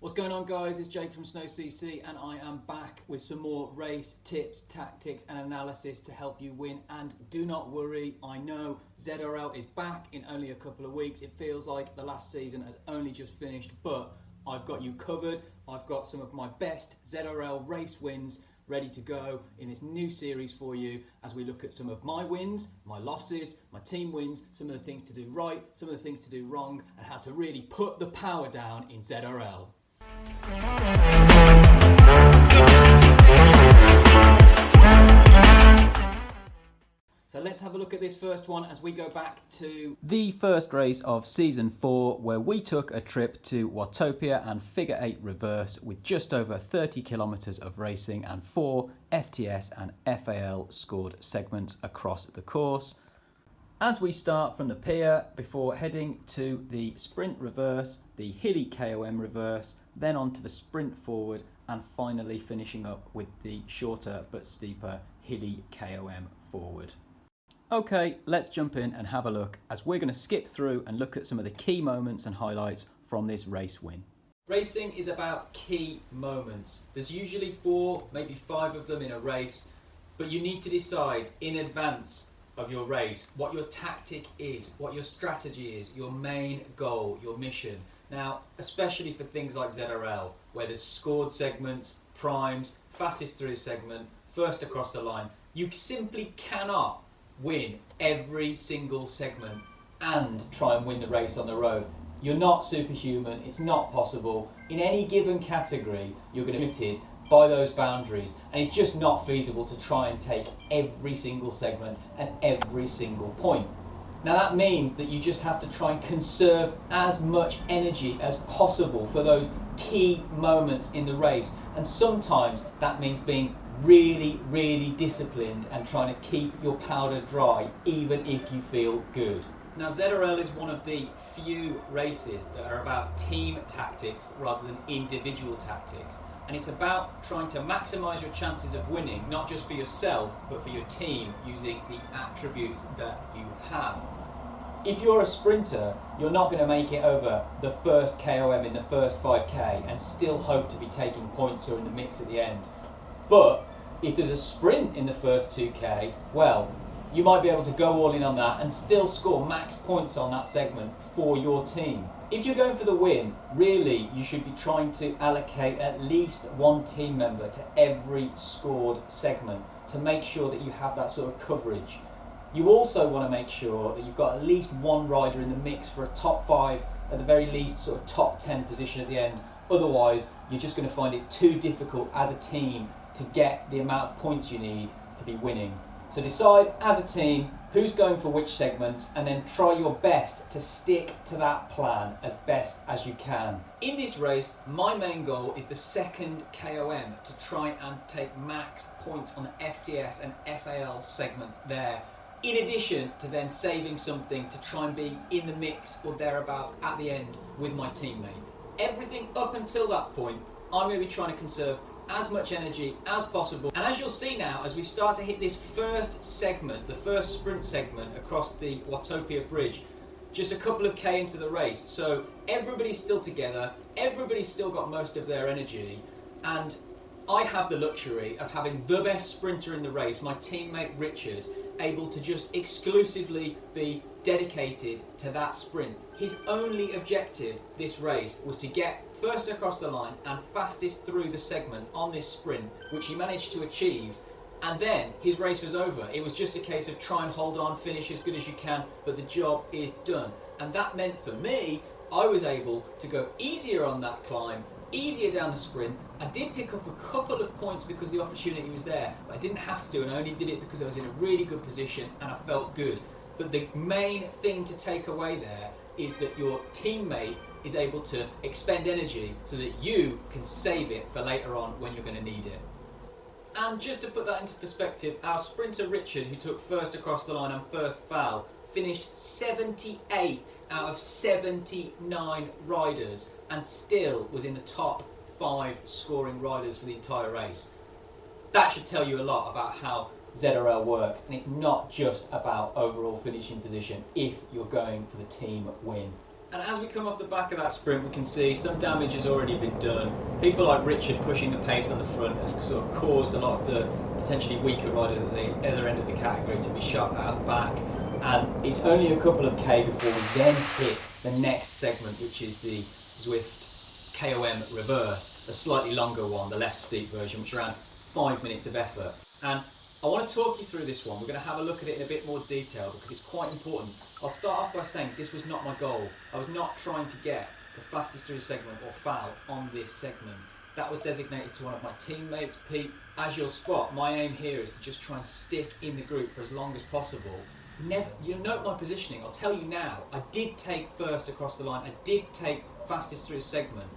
What's going on, guys? It's Jake from Snow CC and I am back with some more race tips, tactics and analysis to help you win. And do not worry, I know ZRL is back in only a couple of weeks. It feels like the last season has only just finished, but I've got you covered. I've got some of my best ZRL race wins ready to go in this new series for you as we look at some of my wins, my losses, my team wins, some of the things to do right, some of the things to do wrong, and how to really put the power down in ZRL. So let's have a look at this first one as we go back to the first race of season 4, where we took a trip to Watopia and Figure 8 Reverse with just over 30 kilometers of racing and 4 FTS and FAL scored segments across the course. As we start from the pier before heading to the sprint reverse, the hilly KOM reverse, then on to the sprint forward, and finally finishing up with the shorter but steeper hilly KOM forward. Okay, let's jump in and have a look as we're going to skip through and look at some of the key moments and highlights from this race win. Racing is about key moments. There's usually 4, maybe 5 of them in a race, but you need to decide in advance of your race what your tactic is, what your strategy is, your main goal, your mission. Now, especially for things like ZRL, where there's scored segments, primes, fastest through segment, first across the line, you simply cannot win every single segment and try and win the race on the road. You're not superhuman, it's not possible. In any given category, you're going to be limited by those boundaries, and it's just not feasible to try and take every single segment and every single point. Now that means that you just have to try and conserve as much energy as possible for those key moments in the race, and sometimes that means being really disciplined and trying to keep your powder dry even if you feel good. Now ZRL is one of the few races that are about team tactics rather than individual tactics, and it's about trying to maximise your chances of winning, not just for yourself but for your team, using the attributes that you have. If you're a sprinter, you're not going to make it over the first KOM in the first 5k and still hope to be taking points or in the mix at the end. But if there's a sprint in the first 2k, well, you might be able to go all in on that and still score max points on that segment for your team. If you're going for the win, really you should be trying to allocate at least one team member to every scored segment to make sure that you have that sort of coverage. You also want to make sure that you've got at least one rider in the mix for a top 5, at the very least sort of top 10 position at the end. Otherwise, you're just going to find it too difficult as a team to get the amount of points you need to be winning. So decide as a team who's going for which segments, and then try your best to stick to that plan as best as you can. In this race, my main goal is the second KOM, to try and take max points on the FTS and FAL segment there, in addition to then saving something to try and be in the mix or thereabouts at the end with my teammate. Everything up until that point, I'm going to be trying to conserve as much energy as possible. And as you'll see now, as we start to hit this first segment, the first sprint segment across the Watopia Bridge, just a couple of K into the race, so everybody's still together, everybody's still got most of their energy, and I have the luxury of having the best sprinter in the race, my teammate Richard, able to just exclusively be dedicated to that sprint. His only objective this race was to get first across the line and fastest through the segment on this sprint, which he managed to achieve, and then his race was over. It was just a case of try and hold on, finish as good as you can, but the job is done. And that meant for me, I was able to go easier on that climb, easier down the sprint. I did pick up a couple of points because the opportunity was there, but I didn't have to, and I only did it because I was in a really good position and I felt good. But the main thing to take away there is that your teammate is able to expend energy so that you can save it for later on when you're going to need it. And just to put that into perspective, our sprinter Richard, who took first across the line and first foul, finished 78th out of 79 riders and still was in the top 5 scoring riders for the entire race. That should tell you a lot about how ZRL works, and it's not just about overall finishing position if you're going for the team win. And as we come off the back of that sprint, we can see some damage has already been done. People like Richard pushing the pace on the front has sort of caused a lot of the potentially weaker riders at the other end of the category to be shot out back. And it's only a couple of K before we then hit the next segment, which is the Zwift KOM Reverse, a slightly longer one, the less steep version, which is around 5 minutes of effort. And I want to talk you through this one. We're going to have a look at it in a bit more detail because it's quite important. I'll start off by saying this was not my goal. I was not trying to get the fastest through segment or foul on this segment. That was designated to one of my teammates, Pete. As you'll spot, my aim here is to just try and stick in the group for as long as possible. You'll note my positioning. I'll tell you now, I did take first across the line. I did take fastest through segment.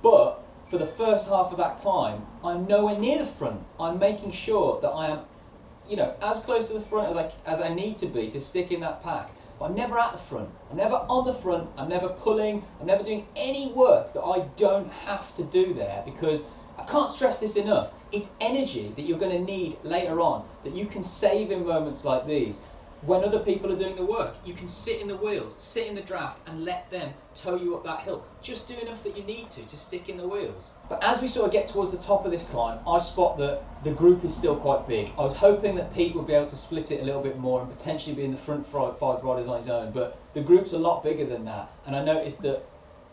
But for the first half of that climb, I'm nowhere near the front. I'm making sure that I am, as close to the front as I need to be to stick in that pack. But I'm never at the front. I'm never on the front. I'm never pulling. I'm never doing any work that I don't have to do there, because I can't stress this enough. It's energy that you're going to need later on that you can save in moments like these. When other people are doing the work, you can sit in the wheels, sit in the draft and let them tow you up that hill. Just do enough that you need to stick in the wheels. But as we sort of get towards the top of this climb, I spot that the group is still quite big. I was hoping that Pete would be able to split it a little bit more and potentially be in the front five riders on his own, but the group's a lot bigger than that. And I noticed that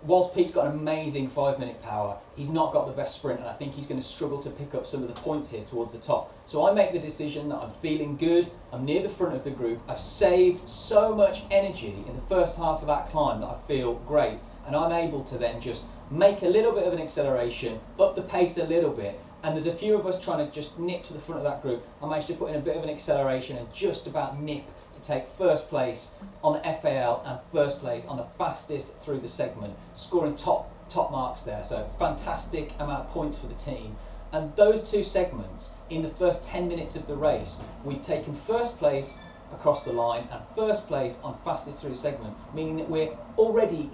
whilst Pete's got an amazing 5 minute power, he's not got the best sprint, and I think he's going to struggle to pick up some of the points here towards the top. So I make the decision that I'm feeling good, I'm near the front of the group, I've saved so much energy in the first half of that climb that I feel great, and I'm able to then just make a little bit of an acceleration, up the pace a little bit, and there's a few of us trying to just nip to the front of that group. I managed to put in a bit of an acceleration and just about nip to take first place on the FAL and first place on the fastest through the segment, scoring top marks there. So fantastic amount of points for the team. And those two segments, in the first 10 minutes of the race, we've taken first place across the line and first place on fastest through segment, meaning that we're already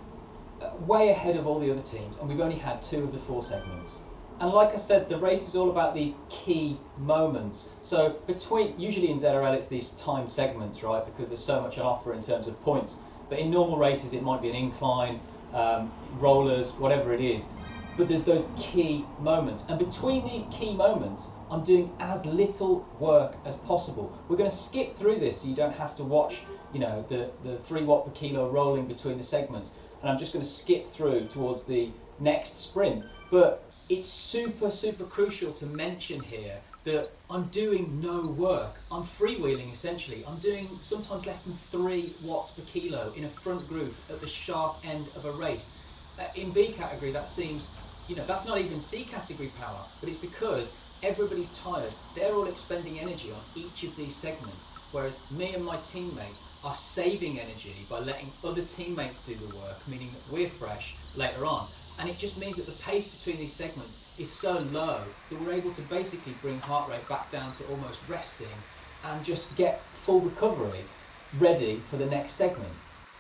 way ahead of all the other teams, and we've only had 2 of the 4 segments. And like I said, the race is all about these key moments. So usually in ZRL it's these time segments, right? Because there's so much on offer in terms of points. But in normal races it might be an incline, rollers, whatever it is. But there's those key moments. And between these key moments, I'm doing as little work as possible. We're going to skip through this so you don't have to watch, the 3 watt per kilo rolling between the segments. And I'm just going to skip through towards the next sprint. But it's super, super crucial to mention here that I'm doing no work. I'm freewheeling essentially. I'm doing sometimes less than 3 watts per kilo in a front group at the sharp end of a race. In B category that seems, that's not even C category power, but it's because everybody's tired. They're all expending energy on each of these segments, whereas me and my teammates are saving energy by letting other teammates do the work, meaning that we're fresh later on. And it just means that the pace between these segments is so low that we're able to basically bring heart rate back down to almost resting and just get full recovery ready for the next segment.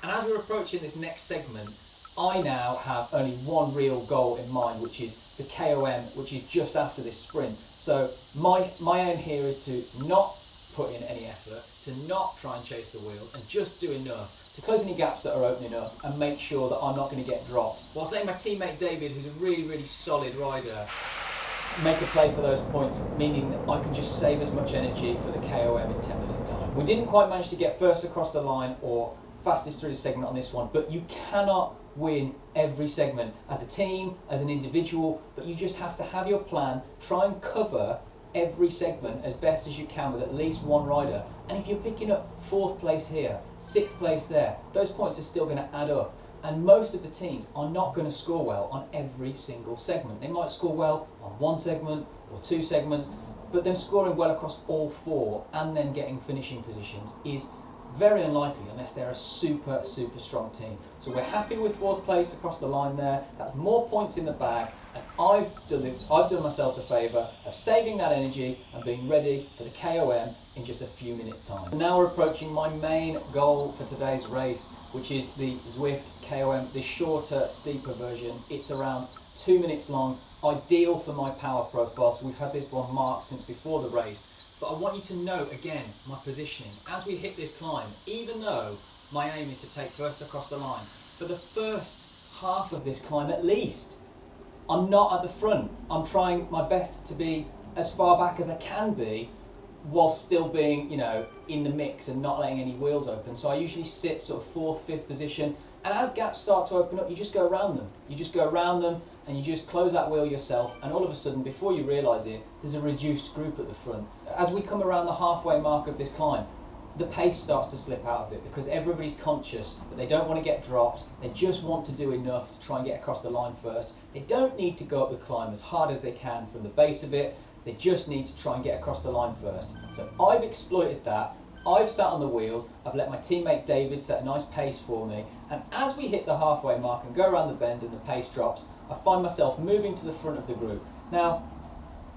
And as we're approaching this next segment, I now have only one real goal in mind, which is the KOM, which is just after this sprint. So my aim here is to not put in any effort, to not try and chase the wheels, and just do enough to close any gaps that are opening up and make sure that I'm not going to get dropped, whilst letting my teammate David, who's a really, really solid rider, make a play for those points, meaning that I can just save as much energy for the KOM in 10 minutes time. We didn't quite manage to get first across the line or fastest through the segment on this one, but you cannot win every segment as a team, as an individual, but you just have to have your plan, try and cover every segment as best as you can with at least one rider. And if you're picking up 4th place here, 6th place there, those points are still going to add up. And most of the teams are not going to score well on every single segment. They might score well on 1 segment or 2 segments, but them scoring well across all 4 and then getting finishing positions is very unlikely unless they're a super, super strong team. So we're happy with 4th place across the line there. That's more points in the bag, and I've done myself the favour of saving that energy and being ready for the KOM in just a few minutes time. Now we're approaching my main goal for today's race, which is the Zwift KOM, the shorter, steeper version. It's around 2 minutes long, ideal for my power profile. So we've had this one marked since before the race. But I want you to note again my positioning. As we hit this climb, even though my aim is to take first across the line. For the first half of this climb at least, I'm not at the front. I'm trying my best to be as far back as I can be while still being, you know, in the mix and not letting any wheels open. So I usually sit sort of 4th, 5th position, and as gaps start to open up, you just go around them. You just go around them and you just close that wheel yourself, and all of a sudden, before you realise it, there's a reduced group at the front. As we come around the halfway mark of this climb, the pace starts to slip out of it because everybody's conscious that they don't want to get dropped. They just want to do enough to try and get across the line first. They don't need to go up the climb as hard as they can from the base of it. They just need to try and get across the line first. So I've exploited that. I've sat on the wheels. I've let my teammate David set a nice pace for me. And as we hit the halfway mark and go around the bend and the pace drops, I find myself moving to the front of the group. Now,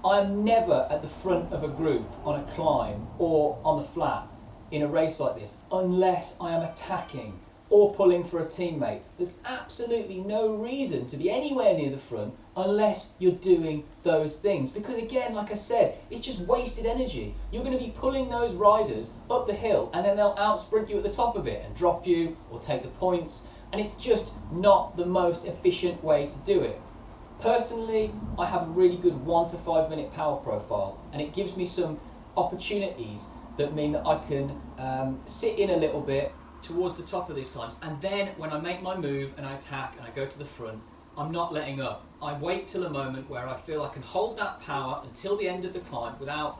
I'm never at the front of a group on a climb or on the flat in a race like this unless I am attacking or pulling for a teammate. There's absolutely no reason to be anywhere near the front unless you're doing those things, because again, like I said, it's just wasted energy. You're going to be pulling those riders up the hill and then they'll out sprint you at the top of it and drop you or take the points, and it's just not the most efficient way to do it. Personally, I have a really good 1 to 5 minute power profile, and it gives me some opportunities that mean that I can sit in a little bit towards the top of these climbs, and then when I make my move and I attack and I go to the front, I'm not letting up. I wait till a moment where I feel I can hold that power until the end of the climb without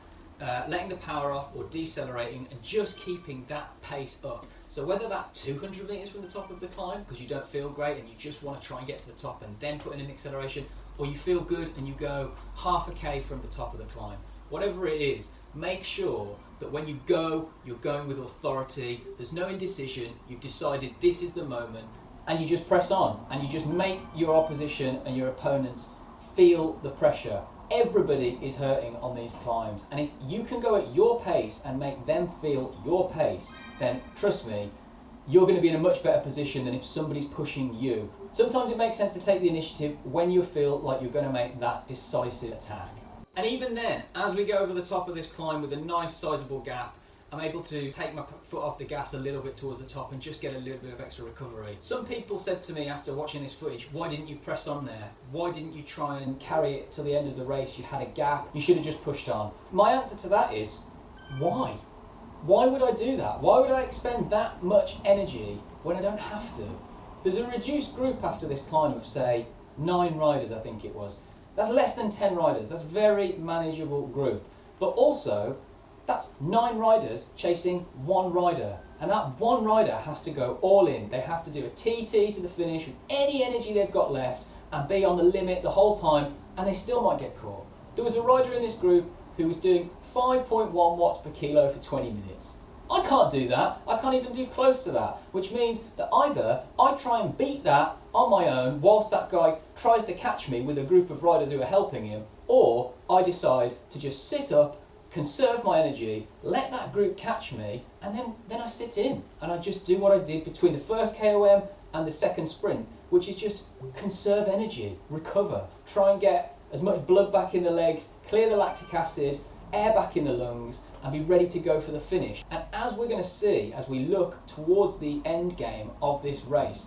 letting the power off or decelerating, and just keeping that pace up. So whether that's 200 metres from the top of the climb because you don't feel great and you just want to try and get to the top and then put in an acceleration, or you feel good and you go half a K from the top of the climb, whatever it is, make sure that when you go, you're going with authority. There's no indecision. You've decided this is the moment, and you just press on and you just make your opposition and your opponents feel the pressure. Everybody is hurting on these climbs, and if you can go at your pace and make them feel your pace, then trust me, you're going to be in a much better position than if somebody's pushing you. Sometimes it makes sense to take the initiative when you feel like you're going to make that decisive attack. And even then, as we go over the top of this climb with a nice sizable gap, I'm able to take my foot off the gas a little bit towards the top and just get a little bit of extra recovery. Some people said to me after watching this footage, why didn't you press on there? Why didn't you try and carry it till the end of the race? You had a gap, you should have just pushed on. My answer to that is, why? Why would I do that? Why would I expend that much energy when I don't have to? There's a reduced group after this climb of, say, 9 riders, I think it was. That's less than 10 riders. That's a very manageable group. But also, that's 9 riders chasing 1 rider. And that 1 rider has to go all in. They have to do a TT to the finish with any energy they've got left and be on the limit the whole time, and they still might get caught. There was a rider in this group who was doing 5.1 watts per kilo for 20 minutes. I can't do that. I can't even do close to that, which means that either I try and beat that on my own whilst that guy tries to catch me with a group of riders who are helping him, or I decide to just sit up, conserve my energy, let that group catch me, and then I sit in and I just do what I did between the first KOM and the second sprint, which is just conserve energy, recover, try and get as much blood back in the legs, clear the lactic acid, air back in the lungs, and be ready to go for the finish. And as we're going to see, as we look towards the end game of this race,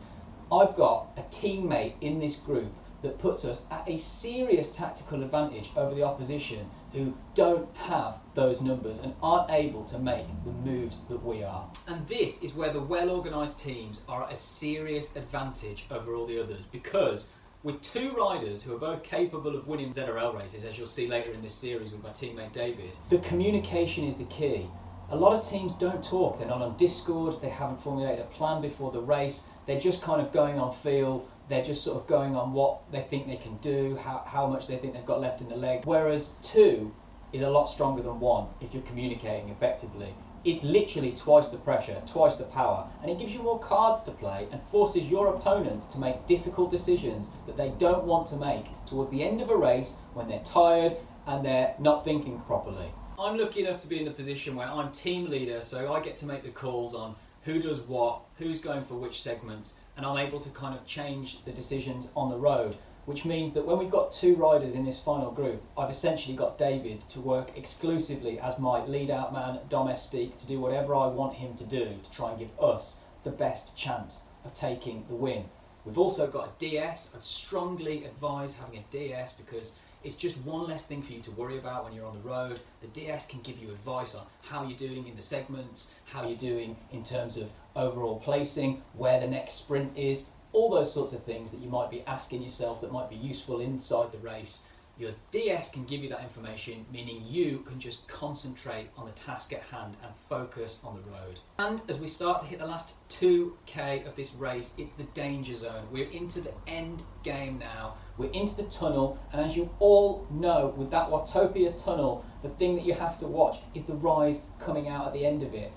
I've got a teammate in this group that puts us at a serious tactical advantage over the opposition who don't have those numbers and aren't able to make the moves that we are. And this is where the well-organised teams are at a serious advantage over all the others, because with 2 riders who are both capable of winning ZRL races, as you'll see later in this series with my teammate David, the communication is the key. A lot of teams don't talk. They're not on Discord, they haven't formulated a plan before the race, they're just kind of going on feel, they're just sort of going on what they think they can do, how much they think they've got left in the leg. Whereas 2 is a lot stronger than 1 if you're communicating effectively. It's literally twice the pressure, twice the power, and it gives you more cards to play and forces your opponents to make difficult decisions that they don't want to make towards the end of a race when they're tired and they're not thinking properly. I'm lucky enough to be in the position where I'm team leader, so I get to make the calls on who does what, who's going for which segments, and I'm able to kind of change the decisions on the road, which means that when we've got 2 riders in this final group, I've essentially got David to work exclusively as my lead out man, domestique, to do whatever I want him to do to try and give us the best chance of taking the win. We've also got a DS. I'd strongly advise having a DS because it's just one less thing for you to worry about when you're on the road. The DS can give you advice on how you're doing in the segments, how you're doing in terms of overall placing, where the next sprint is, all those sorts of things that you might be asking yourself that might be useful inside the race. Your DS can give you that information, meaning you can just concentrate on the task at hand and focus on the road. And as we start to hit the last 2K of this race, it's the danger zone. We're into the end game now. We're into the tunnel, and as you all know, with that Watopia tunnel, the thing that you have to watch is the rise coming out at the end of it.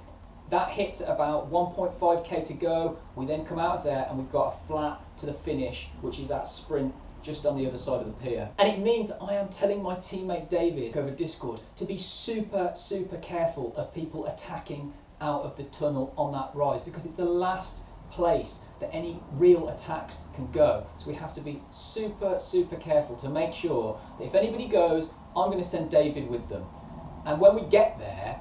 That hits at about 1.5k to go. We then come out of there and we've got a flat to the finish, which is that sprint just on the other side of the pier. And it means that I am telling my teammate David over Discord to be super careful of people attacking out of the tunnel on that rise, because it's the last place that any real attacks can go. So we have to be super careful to make sure that if anybody goes, I'm going to send David with them. And when we get there,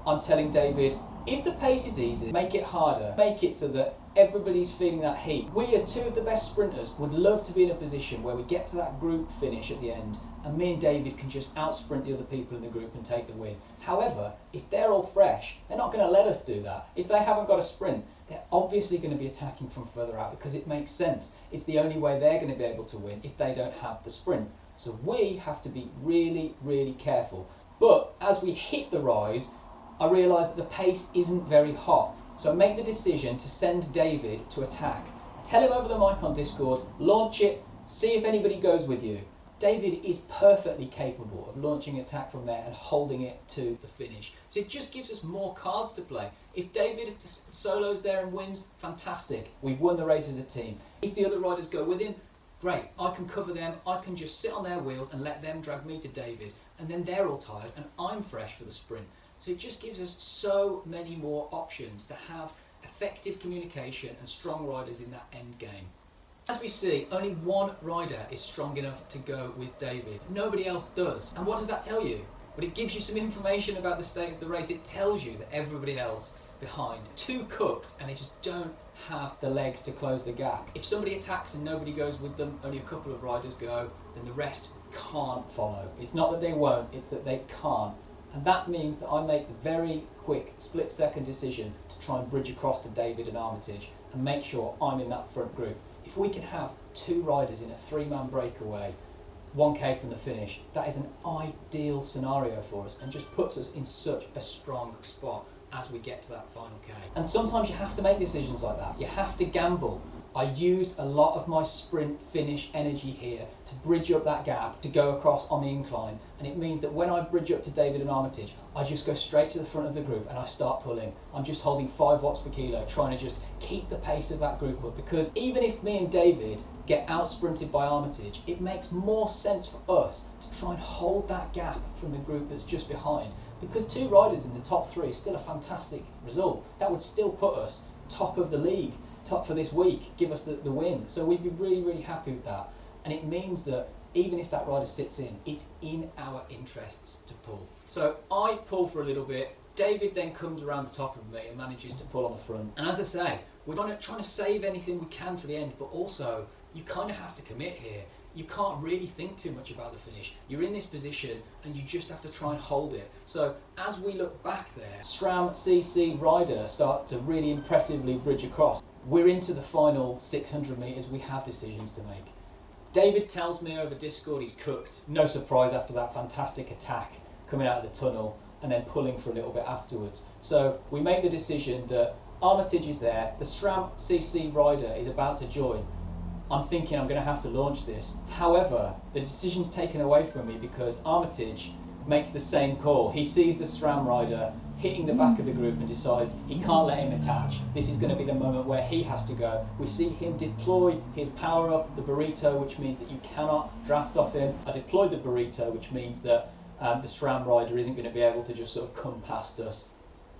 I'm telling David, if the pace is easy, make it harder. Make it so that everybody's feeling that heat. We, as two of the best sprinters, would love to be in a position where we get to that group finish at the end and me and David can just out-sprint the other people in the group and take the win. However, if they're all fresh, they're not going to let us do that. If they haven't got a sprint, they're obviously going to be attacking from further out because it makes sense. It's the only way they're going to be able to win if they don't have the sprint. So we have to be really careful. But as we hit the rise, I realise that the pace isn't very hot. So I make the decision to send David to attack. I tell him over the mic on Discord, launch it, see if anybody goes with you. David is perfectly capable of launching attack from there and holding it to the finish. So it just gives us more cards to play. If David solos there and wins, fantastic. We've won the race as a team. If the other riders go with him, great. I can cover them. I can just sit on their wheels and let them drag me to David. And then they're all tired and I'm fresh for the sprint. So it just gives us so many more options to have effective communication and strong riders in that end game. As we see, only one rider is strong enough to go with David. Nobody else does. And what does that tell you? But it gives you some information about the state of the race. It tells you that everybody else behind, too cooked, and they just don't have the legs to close the gap. If somebody attacks and nobody goes with them, only a couple of riders go, then the rest can't follow. It's not that they won't, it's that they can't. And that means that I make the very quick split-second decision to try and bridge across to David and Armitage and make sure I'm in that front group. If we can have two riders in a three-man breakaway, 1k from the finish, that is an ideal scenario for us and just puts us in such a strong spot as we get to that final K. And sometimes you have to make decisions like that. You have to gamble. I used a lot of my sprint finish energy here to bridge up that gap, to go across on the incline. And it means that when I bridge up to David and Armitage, I just go straight to the front of the group and I start pulling. I'm just holding 5 watts per kilo, trying to just keep the pace of that group up. Because even if me and David get out sprinted by Armitage, it makes more sense for us to try and hold that gap from the group that's just behind. Because 2 riders in the top 3 is still a fantastic result. That would still put us top of the league, top for this week, give us the win. So we'd be really happy with that. And it means that even if that rider sits in, it's in our interests to pull. So I pull for a little bit. David then comes around the top of me and manages to pull on the front. And as I say, we're trying to save anything we can for the end, but also you kind of have to commit here. You can't really think too much about the finish. You're in this position and you just have to try and hold it. So as we look back there, SRAM CC rider starts to really impressively bridge across. We're into the final 600 metres, we have decisions to make. David tells me over Discord he's cooked. No surprise after that fantastic attack coming out of the tunnel and then pulling for a little bit afterwards. So we make the decision that Armitage is there, the SRAM CC rider is about to join. I'm thinking I'm going to have to launch this. However, the decision's taken away from me because Armitage makes the same call. He sees the SRAM rider hitting the back of the group and decides he can't let him attach. This is going to be the moment where he has to go. We see him deploy his power up, the burrito, which means that you cannot draft off him. I deployed the burrito, which means that the SRAM rider isn't going to be able to just sort of come past us.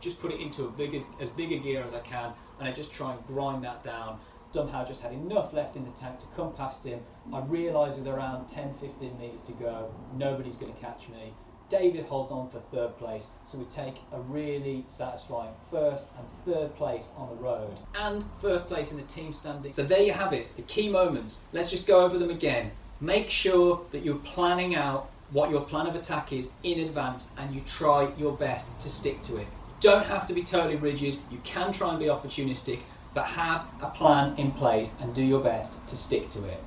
Just put it into as big a gear as I can, and I just try and grind that down. Somehow just had enough left in the tank to come past him. I realise with around 10-15 metres to go, nobody's going to catch me. David holds on for third place, so we take a really satisfying first and third place on the road and first place in the team standing. So there you have it, the key moments. Let's just go over them again. Make sure that you're planning out what your plan of attack is in advance and you try your best to stick to it. You don't have to be totally rigid, you can try and be opportunistic, but have a plan in place and do your best to stick to it.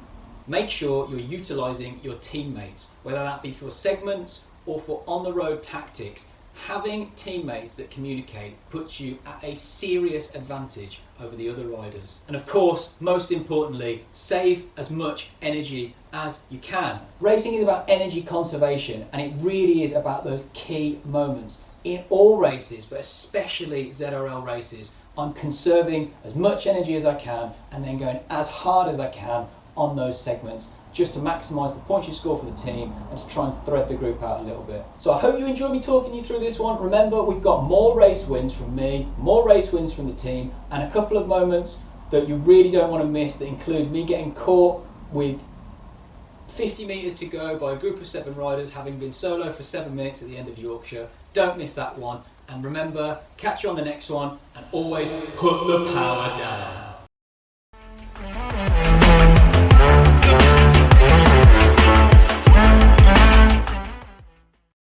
Make sure you're utilising your teammates, whether that be for segments or for on-the-road tactics. Having teammates that communicate puts you at a serious advantage over the other riders. And of course, most importantly, save as much energy as you can. Racing is about energy conservation, and it really is about those key moments. In all races, but especially ZRL races, I'm conserving as much energy as I can and then going as hard as I can on those segments, just to maximise the points you score for the team and to try and thread the group out a little bit. So I hope you enjoyed me talking you through this one. Remember, we've got more race wins from me, more race wins from the team, and a couple of moments that you really don't want to miss that include me getting caught with 50 metres to go by a group of 7 riders, having been solo for 7 minutes at the end of Yorkshire. Don't miss that one. And remember, catch you on the next one and always put the power down.